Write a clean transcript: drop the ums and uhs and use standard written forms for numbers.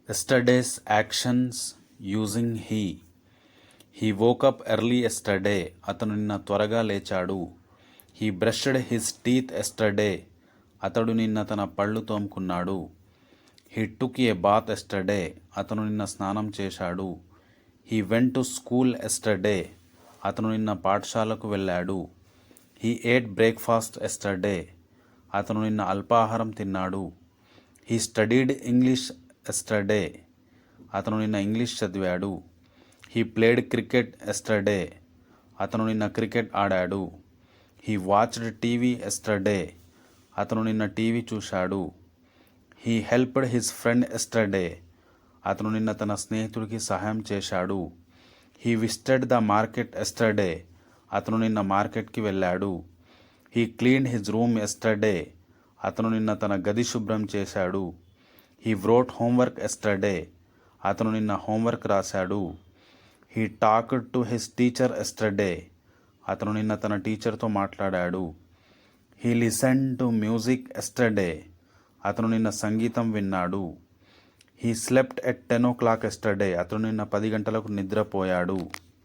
Yesterday's actions using he. He woke up early yesterday. అతను నిన్న త్వరగా లేచాడు. He brushed his teeth yesterday. అతడు నిన్న తన పళ్ళు తోముకున్నాడు. He took a bath yesterday. అతను నిన్న స్నానం చేశాడు. He went to school yesterday. అతను నిన్న పాఠశాలకు వెళ్ళాడు. He ate breakfast yesterday. అతను నిన్న అల్పాహారం తిన్నాడు. He studied English yesterday. అతను నిన్న ఇంగ్లీష్ చదివాడు. He played cricket yesterday. అతను నిన్న క్రికెట్ ఆడాడు. He watched TV yesterday. అతను నిన్న టీవీ చూశాడు. He helped his friend yesterday. అతను నిన్న తన స్నేహితుడికి సహాయం చేశాడు. He visited the market yesterday. అతను నిన్న మార్కెట్కి వెళ్ళాడు. He cleaned his room yesterday. అతను నిన్న తన గది శుభ్రం చేశాడు. He wrote homework yesterday. అతను నిన్న హోంవర్క్ రాశాడు. He talked to his teacher yesterday. అతను నిన్న తన టీచర్తో మాట్లాడాడు. He listened to music yesterday. అతను నిన్న సంగీతం విన్నాడు. He slept at 10 o'clock yesterday. అతను నిన్న 10 గంటలకు నిద్రపోయాడు.